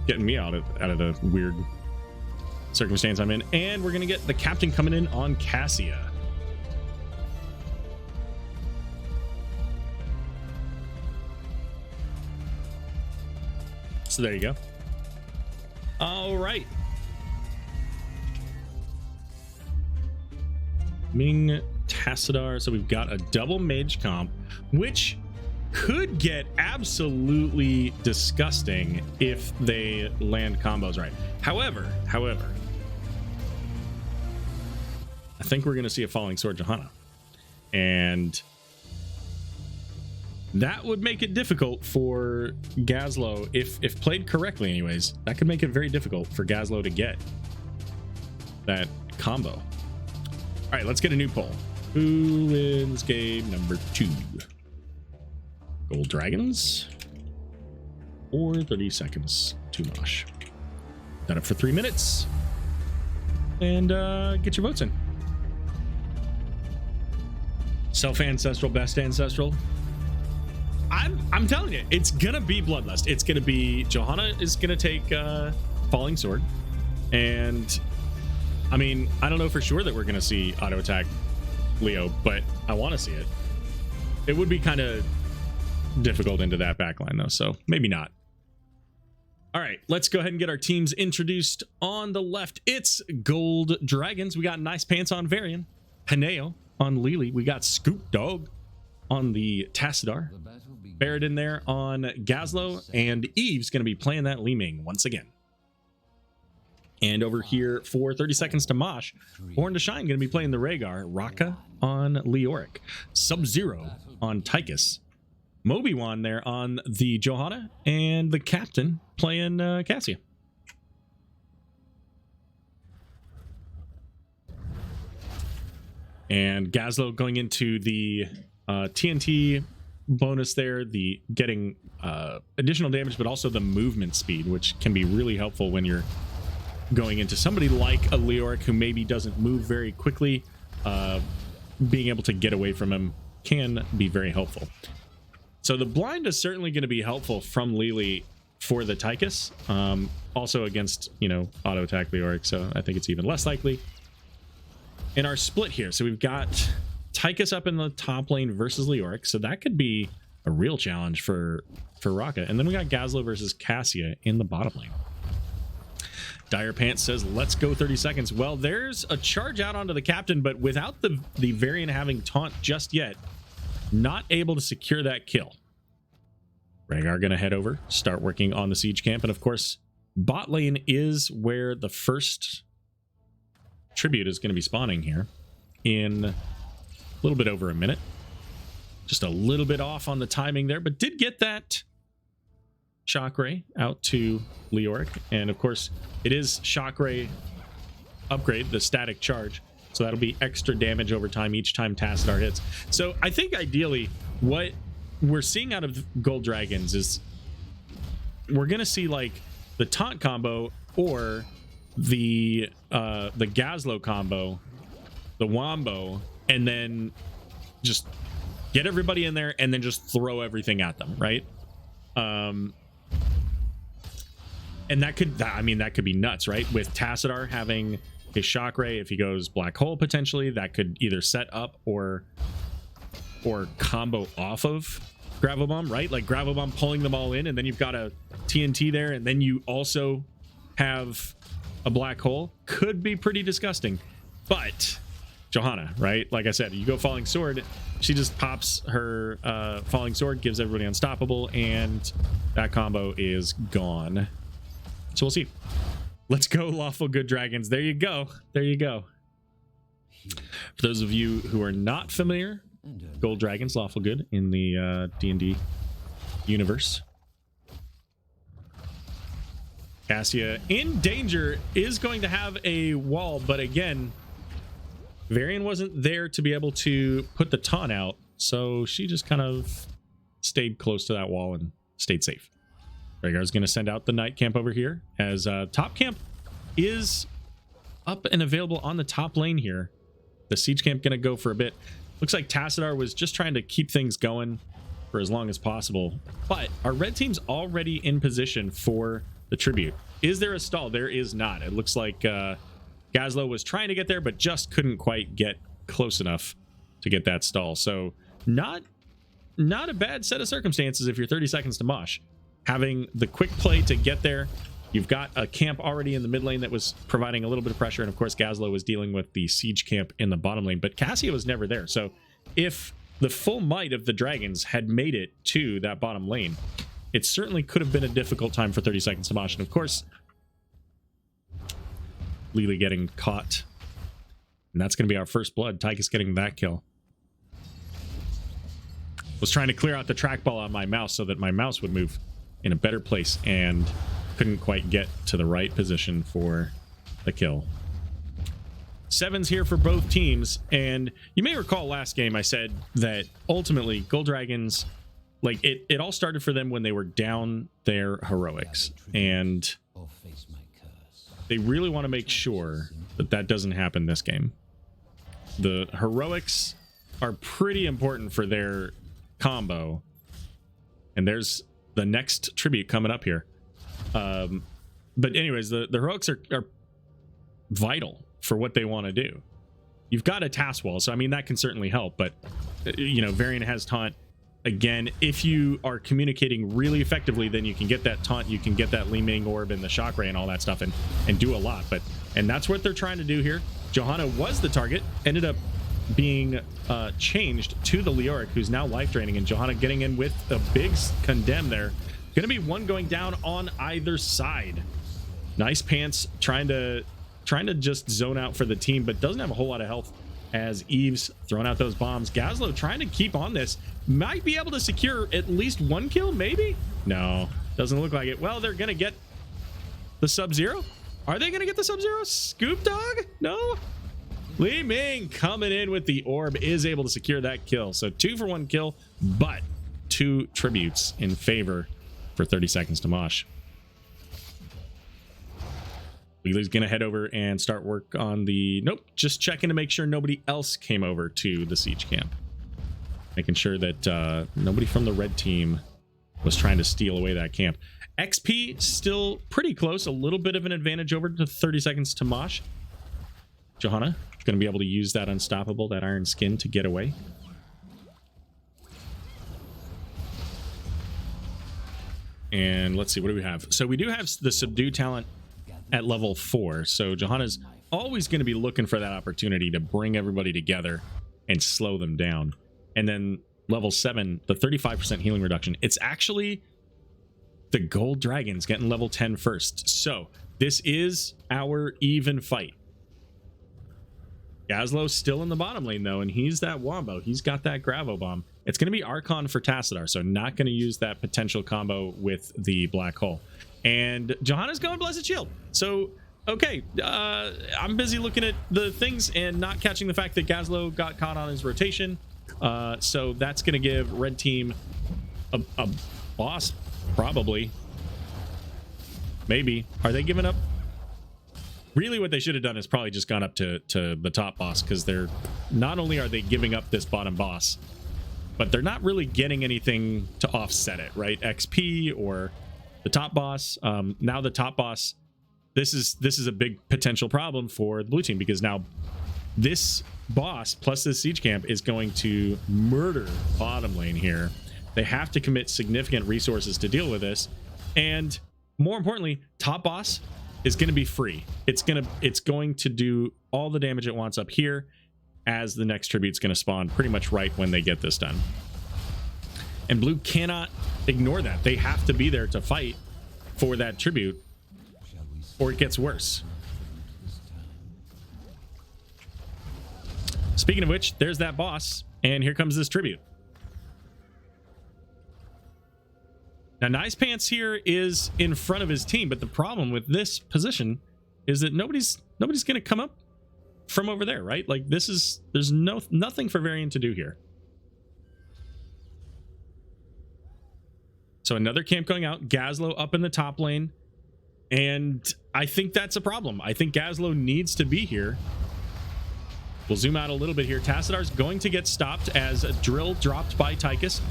getting me out of the weird circumstance I'm in. And we're gonna get the captain coming in on Cassia. So there you go. All right. Ming Tassadar. So we've got a double mage comp, which could get absolutely disgusting if they land combos right. However, I think we're going to see a Falling Sword Johanna, and that would make it difficult for Gazlo if played correctly. Anyways, that could make it very difficult for Gazlo to get that combo. All right, let's get a new poll. Who wins game number 2? Gold Dragons or 30 seconds to Mosh. Done it for 3 minutes. And get your votes in. Self-ancestral, best ancestral. I'm telling you, it's gonna be Bloodlust. It's gonna be Johanna is gonna take Falling Sword. And I mean, I don't know for sure that we're gonna see auto attack Leo, but I want to see it. It would be kind of difficult into that backline though, so maybe not. All right, let's go ahead and get our teams introduced. On the left, it's Gold Dragons. We got Nice Pants on Varian, Haneo on Lily. We got Scoop Dog on the Tassadar. Barrett in there on Gazlo, and Eve's going to be playing that Li Ming once again. And over here for 30 seconds to Mosh, Born to Shine going to be playing the Rhaegar, Raka on Leoric, Sub-Zero on Tychus, Moby-Wan there on the Johanna, and the Captain playing Cassia. And Gazlo going into the TNT bonus there, the getting additional damage, but also the movement speed, which can be really helpful when you're going into somebody like a Leoric who maybe doesn't move very quickly. Being able to get away from him can be very helpful. So the blind is certainly going to be helpful from Lily for the Tychus. Also against, you know, auto attack Leoric, so I think it's even less likely. In our split here, so we've got Tychus up in the top lane versus Leoric, so that could be a real challenge for Raka. And then we got Gazlo versus Cassia in the bottom lane. Dire Pants says, let's go 30 seconds. Well, there's a charge out onto the Captain, but without the Varian having taunt just yet, not able to secure that kill. Rhaegar gonna head over, start working on the siege camp, and of course, bot lane is where the first tribute is gonna be spawning here in a little bit over a minute. Just a little bit off on the timing there, but did get that Shock Ray out to Leoric, and of course it is Shock Ray upgrade, the static charge, so that'll be extra damage over time each time Tassadar hits. So I think ideally what we're seeing out of Gold Dragons is we're gonna see like the taunt combo or the Gazlo combo, the Wombo, and then just get everybody in there and then just throw everything at them, right? And that could, I mean, that could be nuts, right? With Tassadar having his Shock Ray, if he goes Black Hole potentially, that could either set up or combo off of Gravel Bomb, right? Like Gravel Bomb pulling them all in, and then you've got a TNT there, and then you also have a Black Hole. Could be pretty disgusting. But Johanna, right? Like I said, you go Falling Sword, she just pops her Falling Sword, gives everybody unstoppable, and that combo is gone. So we'll see. Let's go, Lawful Good Dragons. There you go. There you go. For those of you who are not familiar, Gold Dragons, Lawful Good in the D&D universe. Cassia in danger is going to have a wall, but again, Varian wasn't there to be able to put the taunt out, so she just kind of stayed close to that wall and stayed safe. Rhaegar's going to send out the night camp over here as top camp is up and available on the top lane here. The siege camp going to go for a bit. Looks like Tassadar was just trying to keep things going for as long as possible, but our red team's already in position for the tribute. Is there a stall? There is not. It looks like Gazlo was trying to get there, but just couldn't quite get close enough to get that stall. So not a bad set of circumstances if you're 30 seconds to Mosh. Having the quick play to get there, you've got a camp already in the mid lane that was providing a little bit of pressure, and of course Gazlo was dealing with the siege camp in the bottom lane, but Cassia was never there. So if the full might of the dragons had made it to that bottom lane, it certainly could have been a difficult time for 30 seconds to Mosh. And of course, Lily getting caught, and that's going to be our first blood. Tychus getting that kill. Was trying to clear out the trackball on my mouse so that my mouse would move in a better place, and couldn't quite get to the right position for the kill. 7's here for both teams, and you may recall last game I said that ultimately Gold Dragons like it all started for them when they were down their heroics, and they really want to make sure that that doesn't happen this game. The heroics are pretty important for their combo, and there's the next tribute coming up here. But anyways, the heroics are vital for what they want to do. You've got a task wall, so I mean that can certainly help, but you know, Varian has taunt. Again, if you are communicating really effectively, then you can get that taunt, you can get that Li Ming orb and the shock ray and all that stuff, and do a lot. And that's what they're trying to do here. Johanna was the target, ended up being changed to the Leoric, who's now life draining, and Johanna getting in with a big condemn there. Gonna be one going down on either side. Nice Pants trying to just zone out for the team, but doesn't have a whole lot of health as Eve's throwing out those bombs. Gazlo trying to keep on this. Might be able to secure at least one kill, maybe? No, doesn't look like it. Well, they're going to get the Sub-Zero. Are they going to get the Sub-Zero? Scoop Dog? No? Li Ming coming in with the orb is able to secure that kill. So 2 for 1 kill, but 2 tributes in favor for 30 seconds to Mosh. Wheeler's gonna head over and start work on the... Nope, just checking to make sure nobody else came over to the siege camp. Making sure that nobody from the red team was trying to steal away that camp. XP still pretty close, a little bit of an advantage over to 30 seconds to Mosh. Johanna gonna be able to use that unstoppable, that iron skin, to get away. And let's see, what do we have? So we do have the subdue talent at level 4, so Johanna's always going to be looking for that opportunity to bring everybody together and slow them down. And then level 7, the 35% healing reduction, it's actually the gold dragons getting level 10 first. So this is our even fight. Gazlo's still in the bottom lane though, and he's that wombo. He's got that Gravo Bomb. It's going to be Archon for Tassadar, so not going to use that potential combo with the Black Hole. And Johanna's going Blessed Shield. So, okay, I'm busy looking at the things and not catching the fact that Gazlo got caught on his rotation. So that's going to give red team a boss, probably. Maybe. Are they giving up? Really what they should have done is probably just gone up to the top boss, because they're not only are they giving up this bottom boss, but they're not really getting anything to offset it, right? XP or the top boss. Now the top boss, this is a big potential problem for the blue team, because now this boss plus this siege camp is going to murder bottom lane here. They have to commit significant resources to deal with this, and more importantly, top boss is going to be free. It's going to do all the damage it wants up here, as the next tribute's going to spawn pretty much right when they get this done. And blue cannot ignore that. They have to be there to fight for that tribute, or it gets worse. Speaking of which, there's that boss, and here comes this tribute. Now, Nice Pants here is in front of his team, but the problem with this position is that nobody's going to come up from over there, right? Like, there's nothing for Varian to do here. So another camp going out, Gazlo up in the top lane, and I think that's a problem. I think Gazlo needs to be here. We'll zoom out a little bit here. Tassadar's going to get stopped as a drill dropped by Tychus.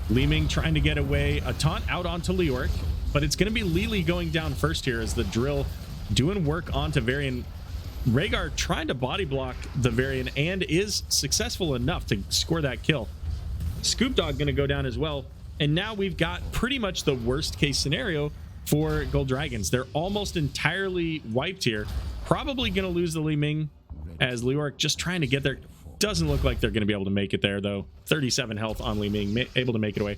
Li Ming trying to get away, a taunt out onto Leoric, but it's going to be Lili going down first here as the drill doing work onto Varian. Rhaegar trying to body block the Varian and is successful enough to score that kill. Scoop Dog going to go down as well. And now we've got pretty much the worst case scenario for Gold Dragons. They're almost entirely wiped here. Probably going to lose the Li Ming as Leoric just trying to get there. Doesn't look like they're going to be able to make it there though. 37 health on Li Ming, able to make it away.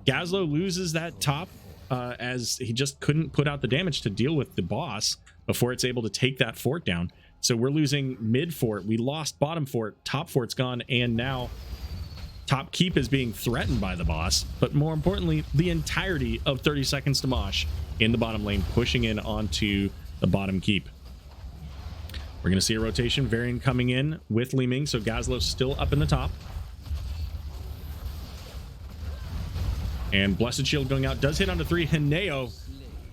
Gazlo loses that top as he just couldn't put out the damage to deal with the boss before it's able to take that fort down. So we're losing mid fort. We lost bottom fort. Top fort's gone, and now top keep is being threatened by the boss. But more importantly, the entirety of 30 seconds to Mosh in the bottom lane, pushing in onto the bottom keep. We're going to see a rotation. Varian coming in with Li Ming, so Gazlo's still up in the top. And Blessed Shield going out does hit onto 3. Hineo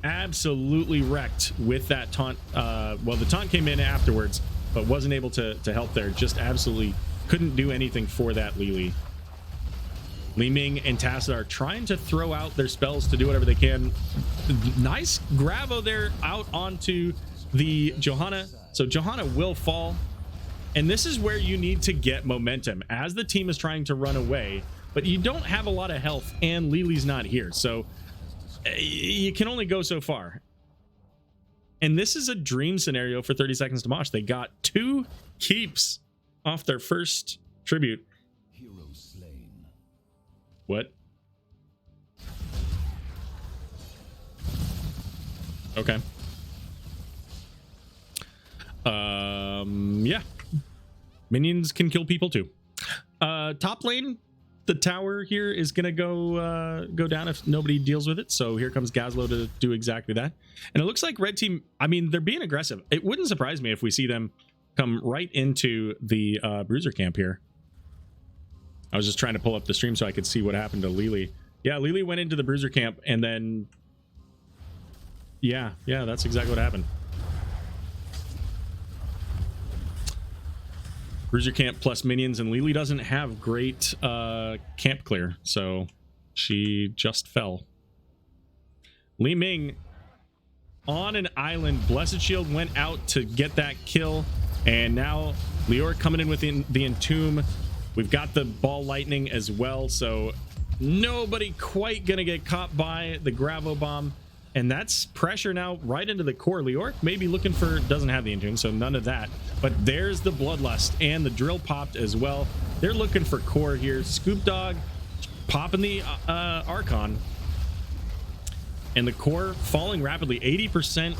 absolutely wrecked with that taunt. Well, the taunt came in afterwards, but wasn't able to help there. Just absolutely couldn't do anything for that Lili. Li Ming and Tacit are trying to throw out their spells to do whatever they can. Nice Gravo there out onto the Johanna. So Johanna will fall. And this is where you need to get momentum as the team is trying to run away, but you don't have a lot of health and Lili's not here. So you can only go so far. And this is a dream scenario for 30 Seconds to Mosh. They got 2 keeps off their first tribute. What? Okay. Yeah. Minions can kill people too. Top lane, the tower here is gonna go down if nobody deals with it. So here comes Gazlo to do exactly that. And it looks like red team, I mean, they're being aggressive. It wouldn't surprise me if we see them come right into the bruiser camp here. I was just trying to pull up the stream so I could see what happened to Lili. Yeah, Lili went into the bruiser camp and then yeah, that's exactly what happened. Bruiser camp plus minions, and Lili doesn't have great camp clear, so she just fell. Li Ming on an island. Blessed Shield went out to get that kill, and now Lior coming in with the Entomb. We've got the ball lightning as well, so nobody quite gonna get caught by the Gravo bomb. And that's pressure now right into the core. Lior maybe looking for, doesn't have the Entomb, so none of that. But there's the Bloodlust, and the drill popped as well. They're looking for core here. Scoop Dog popping the Archon. And the core falling rapidly. 80%.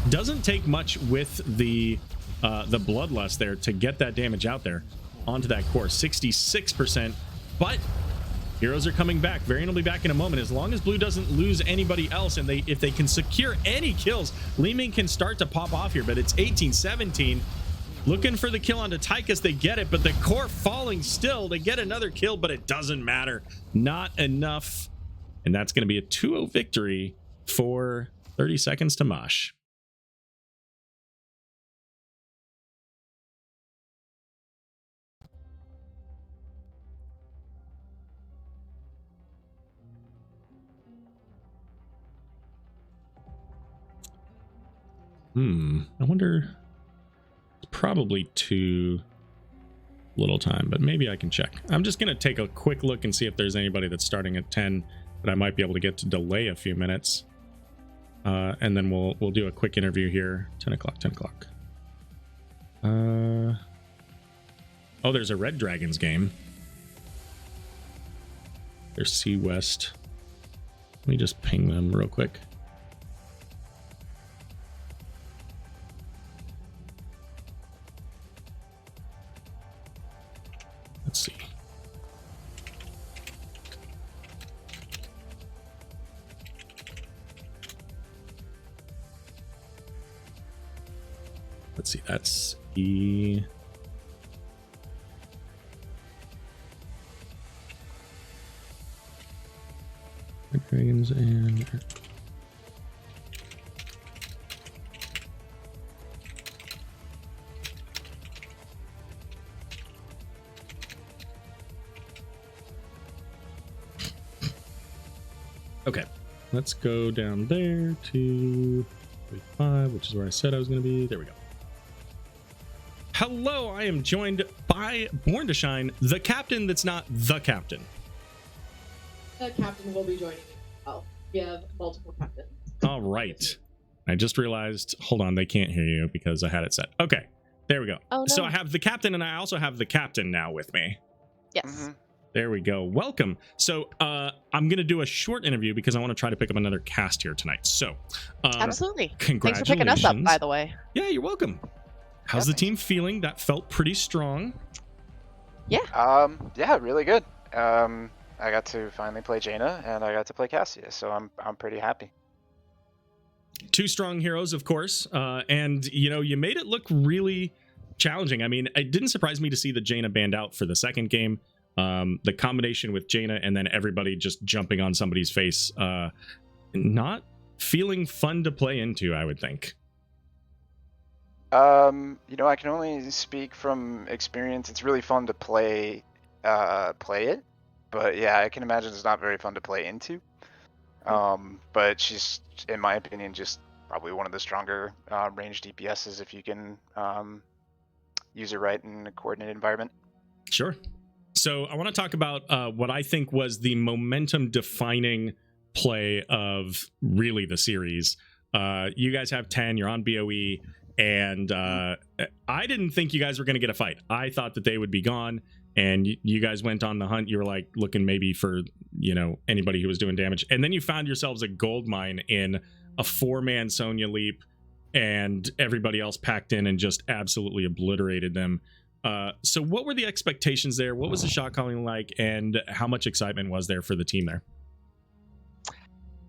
Doesn't take much with the Bloodlust there to get that damage out there onto that core. 66%. But heroes are coming back. Varian will be back in a moment. As long as blue doesn't lose anybody else, and if they can secure any kills, Li Ming can start to pop off here. But it's 18-17. Looking for the kill onto Tychus. They get it, but the core falling still. They get another kill, but it doesn't matter. Not enough. And that's going to be a 2-0 victory for 30 Seconds to Mosh. I wonder, it's probably too little time, but maybe I can check. I'm just going to take a quick look and see if there's anybody that's starting at 10 that I might be able to get to delay a few minutes. And then we'll do a quick interview here. 10 o'clock. Oh, there's a Red Dragons game. There's Sea West. Let me just ping them real quick. Let's see. Let's see, that's E. Dragons and okay, let's go down there to 5, which is where I said I was going to be. There we go. Hello, I am joined by Born to Shine, the captain that's not the captain. The captain will be joining you. Oh, we have multiple captains. All right. I just realized, hold on, they can't hear you because I had it set. Okay, there we go. Oh, no. So I have the captain, and I also have the captain now with me. Yes. There we go. Welcome. So I'm going to do a short interview because I want to try to pick up another cast here tonight. So Absolutely. Congratulations. Thanks for picking us up, by the way. Yeah, you're welcome. How's the team feeling? That felt pretty strong. Yeah. Yeah, really good. I got to finally play Jaina, and I got to play Cassia, so I'm pretty happy. 2 strong heroes, of course, and you know, you made it look really challenging. I mean, it didn't surprise me to see the Jaina banned out for the second game. The combination with Jaina and then everybody just jumping on somebody's face, not feeling fun to play into, I would think. You know, I can only speak from experience. It's really fun to play it, but yeah, I can imagine it's not very fun to play into. But she's, in my opinion, just probably one of the stronger range DPSs if you can use it right in a coordinated environment. Sure. So I want to talk about what I think was the momentum defining play of really the series. You guys have 10, you're on BOE, and I didn't think you guys were going to get a fight. I thought that they would be gone, and you guys went on the hunt. You were like looking maybe for, you know, anybody who was doing damage, and then you found yourselves a gold mine in a 4-man Sonya Leap, and everybody else packed in and just absolutely obliterated them. So what were the expectations there? What was the shot calling like, and how much excitement was there for the team there?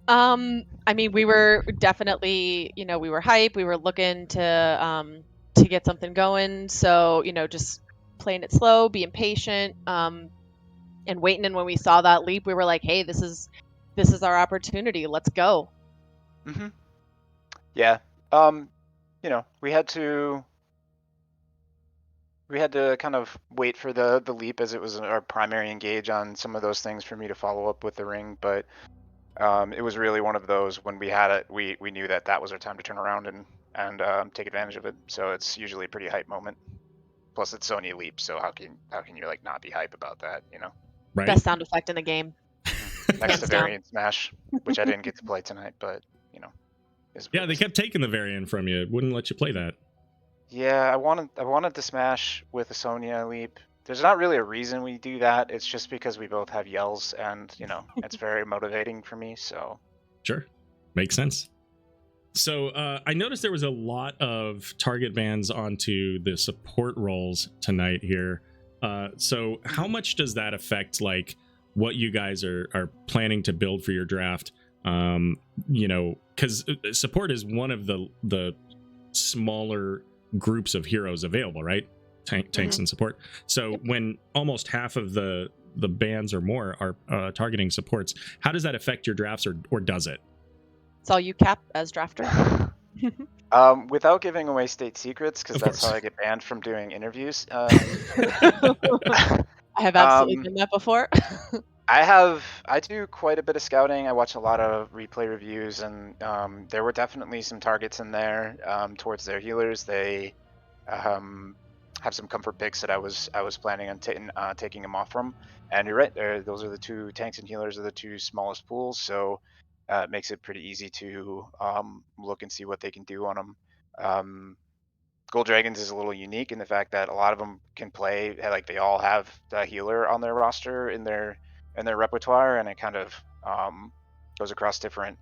I mean, we were definitely, you know, we were hype. We were looking to get something going. So, you know, just playing it slow, being patient, and waiting. And when we saw that leap, we were like, hey, this is our opportunity. Let's go. Mm-hmm. Yeah. You know, we had to kind of wait for the leap, as it was our primary engage on some of those things for me to follow up with the ring, but it was really one of those when we had it, we knew that was our time to turn around and take advantage of it. So it's usually a pretty hype moment. Plus it's Sonya Leap, so how can you like not be hype about that, you know? Right. Best sound effect in the game. Next to Variant Smash, which I didn't get to play tonight, but you know. Yeah, they kept taking the Variant from you. Wouldn't let you play that. Yeah, I wanted to smash with a Sonya Leap. There's not really a reason we do that. It's just because we both have yells, and you know, it's very motivating for me. So sure, makes sense. So I noticed there was a lot of target bans onto the support roles tonight here. So how much does that affect like what you guys are planning to build for your draft? You know, because support is one of the smaller groups of heroes available, right? Tanks and support. So when almost half of the bans or more are targeting supports, how does that affect your drafts, or does it? It's all you, Cap, as drafter. Without giving away state secrets, because that's how I get banned from doing interviews. I have absolutely done that before. I do quite a bit of scouting. I watch a lot of replay reviews, and there were definitely some targets in there towards their healers. They have some comfort picks that I was planning on taking them off from. And you're right, those are the two tanks and healers are the two smallest pools, so it makes it pretty easy to look and see what they can do on them. Gold Dragons is a little unique in the fact that a lot of them can play, like they all have the healer on their roster in their repertoire, and it kind of goes across different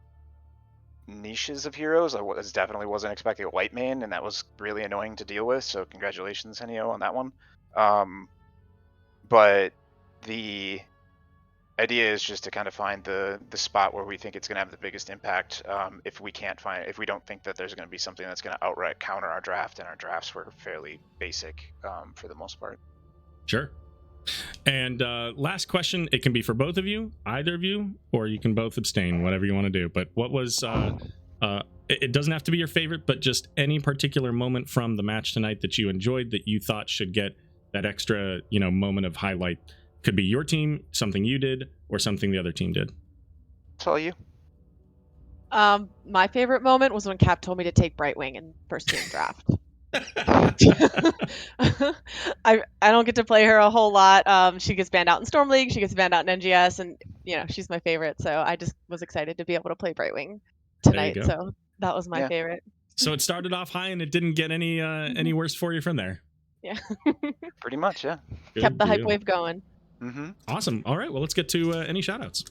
niches of heroes. I definitely wasn't expecting a white main, and that was really annoying to deal with, so congratulations, Henio, on that one. But the idea is just to kind of find the spot where we think it's going to have the biggest impact. If we don't think that there's going to be something that's going to outright counter our draft, and our drafts were fairly basic for the most part. Sure. And last question, it can be for both of you, either of you, or you can both abstain, whatever you want to do. But what was it doesn't have to be your favorite, but just any particular moment from the match tonight that you enjoyed that you thought should get that extra, you know, moment of highlight. Could be your team, something you did, or something the other team did. It's all you. My favorite moment was when Cap told me to take Brightwing in first team draft. I don't get to play her a whole lot. She gets banned out in Storm League, she gets banned out in NGS, and you know, she's my favorite, so I just was excited to be able to play Brightwing tonight. So that was my favorite. So it started off high and it didn't get any worse for you from there. Yeah. Pretty much, yeah. Kept the hype wave going. Awesome. All right, well, let's get to any shout outs.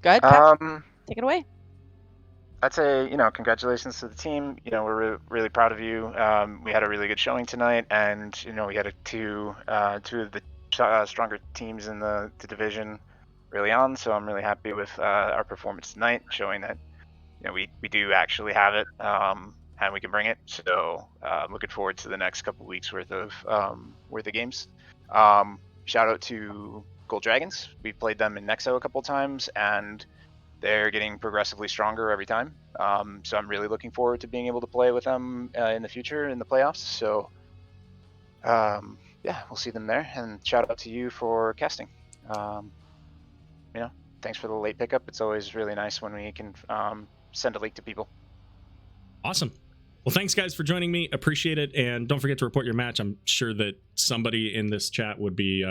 Go ahead, Cap. Take it away. I'd say, you know, congratulations to the team. You know, we're really proud of you. We had a really good showing tonight, and you know, we had two of the stronger teams in the division early on. So I'm really happy with our performance tonight, showing that, you know, we do actually have it, and we can bring it. So I'm looking forward to the next couple weeks worth of games. Shout out to Gold Dragons. We've played them in Nexo a couple times, and they're getting progressively stronger every time. So I'm really looking forward to being able to play with them in the future in the playoffs. So yeah, we'll see them there. And shout out to you for casting. Thanks for the late pickup. It's always really nice when we can send a leak to people. Awesome. Well, thanks guys for joining me. Appreciate it. And don't forget to report your match. I'm sure that somebody in this chat would be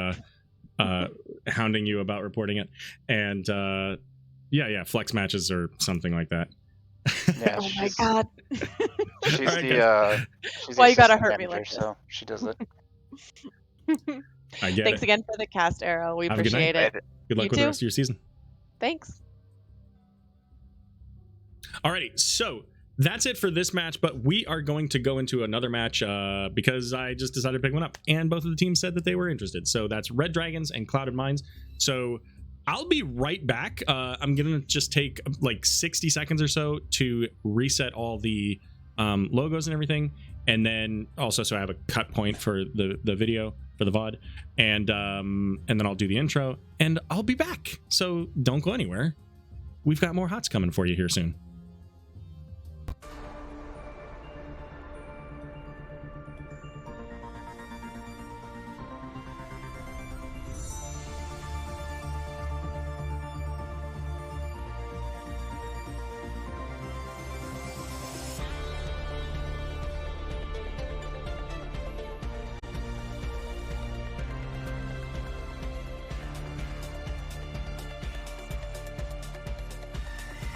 hounding you about reporting it. And yeah, flex matches or something like that. Yeah, oh my god. She's right, she's why the you gotta assistant hurt me manager, like this? so she does it. I get Thanks it. again for the cast, Arrow. We Have a good appreciate night. it. Good luck You with the too. rest of your season. Thanks. Alrighty, so that's it for this match, but we are going to go into another match because I just decided to pick one up, and both of the teams said that they were interested. So that's Red Dragons and Clouded Mines. So I'll be right back. I'm gonna just take like 60 seconds or so to reset all the logos and everything, and then also so I have a cut point for the video for the VOD, and then I'll do the intro, and I'll be back. So don't go anywhere. We've got more HotS coming for you here soon.